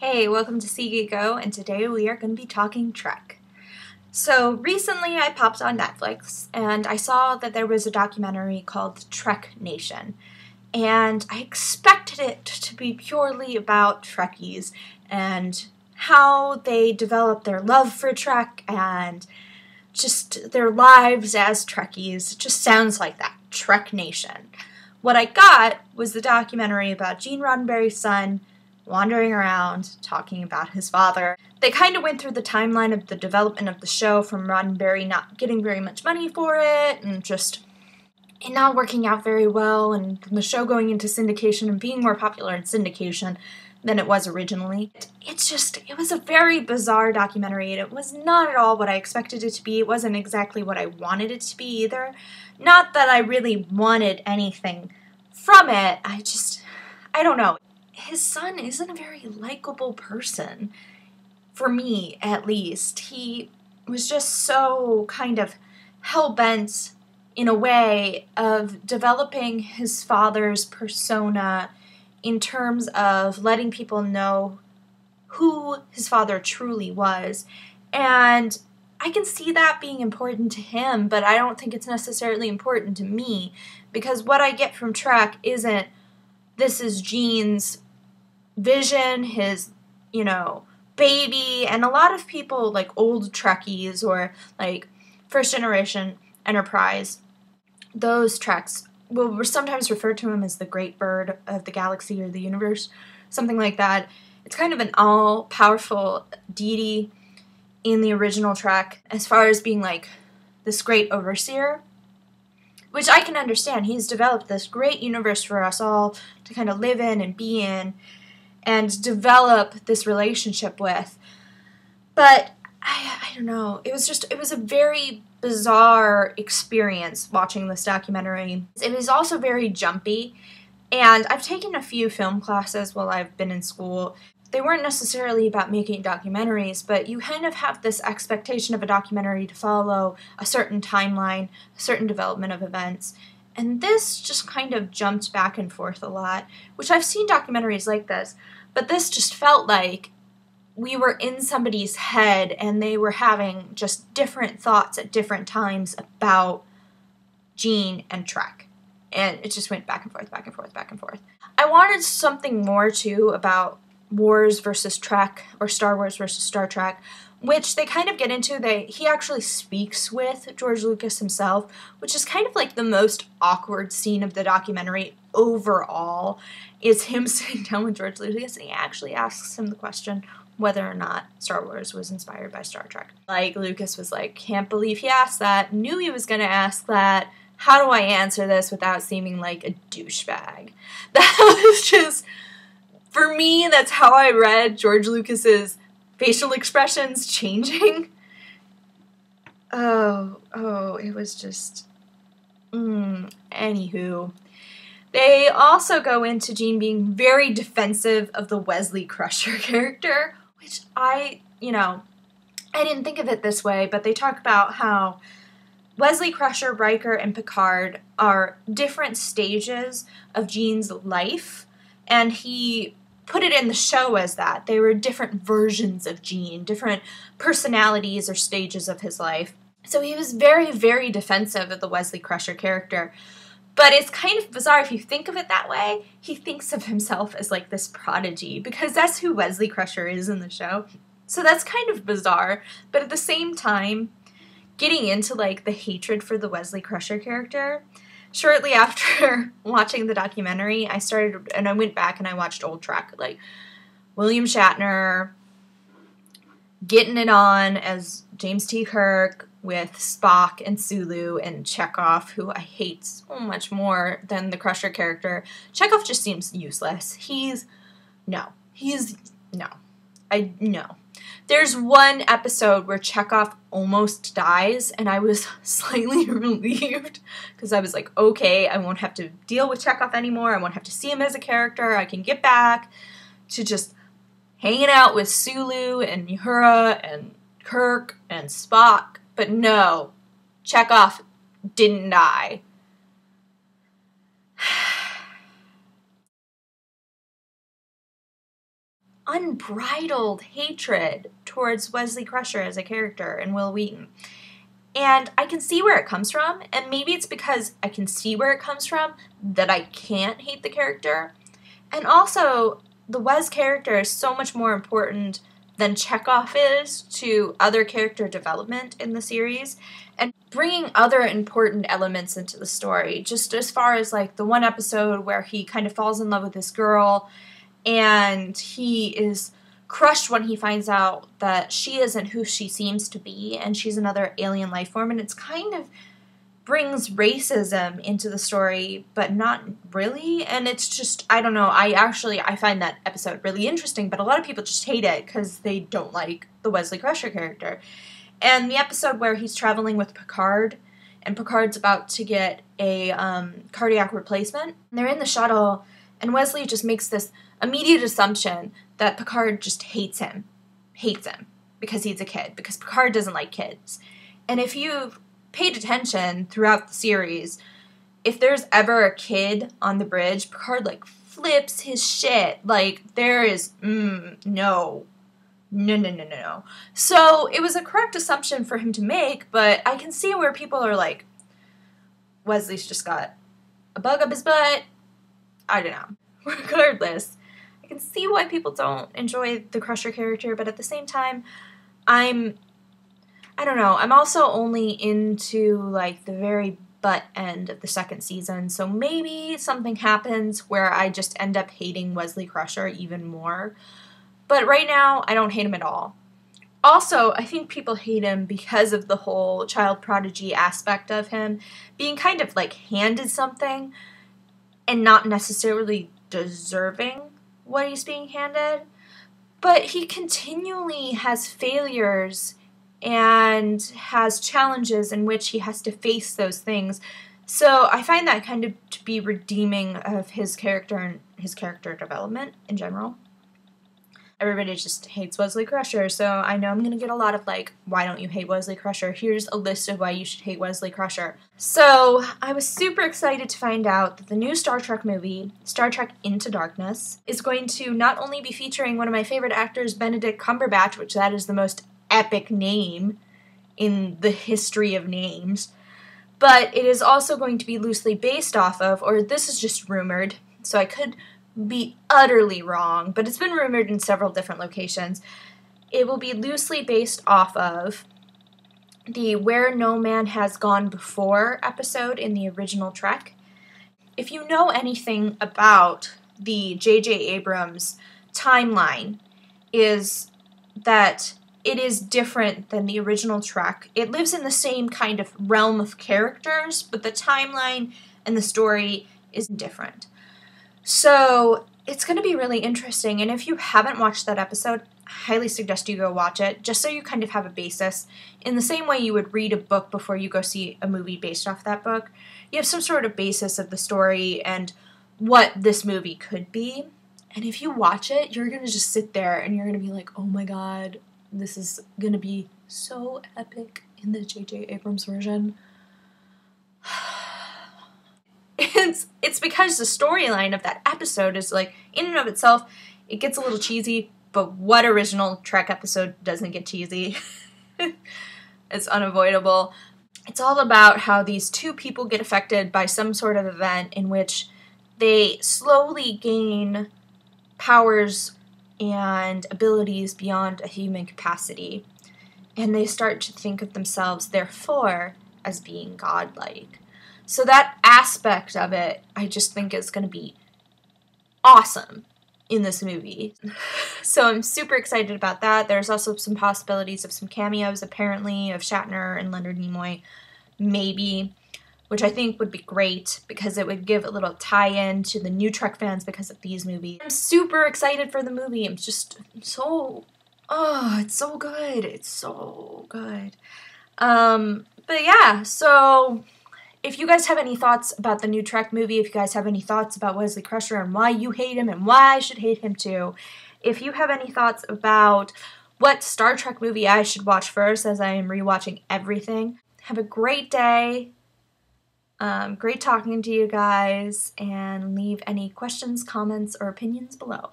Hey, welcome to Go, and today we are going to be talking Trek. So recently I popped on Netflix and I saw that there was a documentary called Trek Nation, and I expected it to be purely about Trekkies and how they develop their love for Trek and just their lives as Trekkies. It just sounds like that, Trek Nation. What I got was the documentary about Gene Roddenberry's son wandering around, talking about his father. They kind of went through the timeline of the development of the show, from Roddenberry not getting very much money for it, and just it not working out very well, and the show going into syndication and being more popular in syndication than it was originally. It was a very bizarre documentary, and it was not at all what I expected it to be. It wasn't exactly what I wanted it to be either. Not that I really wanted anything from it, I don't know. His son isn't a very likable person, for me at least. He was just so kind of hell-bent, in a way, of developing his father's persona in terms of letting people know who his father truly was. And I can see that being important to him, but I don't think it's necessarily important to me, because what I get from Trek isn't, this is Gene's vision, his, baby. And a lot of people, like old Trekkies or like first generation Enterprise, those Treks will sometimes refer to him as the great bird of the galaxy or the universe, something like that. It's kind of an all-powerful deity in the original Trek, as far as being like this great overseer, which I can understand. He's developed this great universe for us all to kind of live in and be in and develop this relationship with. But I don't know. It was a very bizarre experience watching this documentary. It was also very jumpy, and I've taken a few film classes while I've been in school. They weren't necessarily about making documentaries, but you kind of have this expectation of a documentary to follow a certain timeline, a certain development of events. And this just kind of jumped back and forth a lot, which I've seen documentaries like this, but this just felt like we were in somebody's head and they were having just different thoughts at different times about Gene and Trek. And it just went back and forth, back and forth, back and forth. I wanted something more, too, about Wars versus Trek, or Star Wars versus Star Trek, which they kind of get into. He actually speaks with George Lucas himself, which is kind of like the most awkward scene of the documentary overall, is him sitting down with George Lucas, and he actually asks him the question whether or not Star Wars was inspired by Star Trek. Like, Lucas was like, can't believe he asked that, knew he was going to ask that, how do I answer this without seeming like a douchebag? That was just, for me, that's how I read George Lucas's facial expressions changing. It was just, anywho. They also go into Gene being very defensive of the Wesley Crusher character, which I didn't think of it this way, but they talk about how Wesley Crusher, Riker, and Picard are different stages of Gene's life, and he put it in the show as that. They were different versions of Gene, different personalities or stages of his life. So he was very, very defensive of the Wesley Crusher character. But it's kind of bizarre if you think of it that way. He thinks of himself as like this prodigy, because that's who Wesley Crusher is in the show. So that's kind of bizarre. But at the same time, getting into like the hatred for the Wesley Crusher character, shortly after watching the documentary, I went back and I watched old Trek, like William Shatner getting it on as James T. Kirk with Spock and Sulu and Chekov, who I hate so much more than the Crusher character. Chekov just seems useless. No. There's one episode where Chekov almost dies, and I was slightly relieved, because I was like, okay, I won't have to deal with Chekov anymore. I won't have to see him as a character. I can get back to just hanging out with Sulu and Uhura and Kirk and Spock. But no, Chekov didn't die. unbridled hatred towards Wesley Crusher as a character and Will Wheaton. And I can see where it comes from, and maybe it's because I can see where it comes from that I can't hate the character. And also, the Wes character is so much more important than Chekov is to other character development in the series, and bringing other important elements into the story, just as far as like the one episode where he kind of falls in love with this girl, and he is crushed when he finds out that she isn't who she seems to be and she's another alien life form, and it's kind of brings racism into the story, but not really. And it's just, I don't know, I find that episode really interesting, but a lot of people just hate it because they don't like the Wesley Crusher character. And the episode where he's traveling with Picard, and Picard's about to get a cardiac replacement, and they're in the shuttle, and Wesley just makes this immediate assumption that Picard just hates him because he's a kid, because Picard doesn't like kids. And if you've paid attention throughout the series, if there's ever a kid on the bridge, Picard like flips his shit. Like there is no. So it was a correct assumption for him to make, but I can see where people are like, Wesley's just got a bug up his butt. I don't know. Regardless, I can see why people don't enjoy the Crusher character, but at the same time, I don't know, I'm also only into like the very butt end of the second season, so maybe something happens where I just end up hating Wesley Crusher even more. But right now, I don't hate him at all. Also, I think people hate him because of the whole child prodigy aspect of him being kind of like handed something and not necessarily deserving what he's being handed. But he continually has failures and has challenges in which he has to face those things. So I find that kind of to be redeeming of his character and his character development in general. Everybody just hates Wesley Crusher, so I know I'm going to get a lot of like, why don't you hate Wesley Crusher? Here's a list of why you should hate Wesley Crusher. So I was super excited to find out that the new Star Trek movie, Star Trek Into Darkness, is going to not only be featuring one of my favorite actors, Benedict Cumberbatch, which that is the most epic name in the history of names, but it is also going to be loosely based off of, or this is just rumored, so I could be utterly wrong, but it's been rumored in several different locations. It will be loosely based off of the Where No Man Has Gone Before episode in the original Trek. If you know anything about the J.J. Abrams timeline, is that it is different than the original Trek. It lives in the same kind of realm of characters, but the timeline and the story is different. So it's going to be really interesting, and if you haven't watched that episode, I highly suggest you go watch it, just so you kind of have a basis. In the same way you would read a book before you go see a movie based off that book, you have some sort of basis of the story and what this movie could be. And if you watch it, you're going to just sit there and you're going to be like, oh my god, this is going to be so epic in the J.J. Abrams version. It's because the storyline of that episode is like, in and of itself, it gets a little cheesy, but what original Trek episode doesn't get cheesy? It's unavoidable. It's all about how these two people get affected by some sort of event in which they slowly gain powers and abilities beyond a human capacity, and they start to think of themselves, therefore, as being godlike. So that aspect of it, I just think is going to be awesome in this movie. So I'm super excited about that. There's also some possibilities of some cameos, apparently, of Shatner and Leonard Nimoy, maybe, which I think would be great because it would give a little tie-in to the new Trek fans because of these movies. I'm super excited for the movie. I'm just so... oh, it's so good. It's so good. But yeah, so... if you guys have any thoughts about the new Trek movie, if you guys have any thoughts about Wesley Crusher and why you hate him and why I should hate him too, if you have any thoughts about what Star Trek movie I should watch first as I am rewatching everything, have a great day. Great talking to you guys, and leave any questions, comments, or opinions below.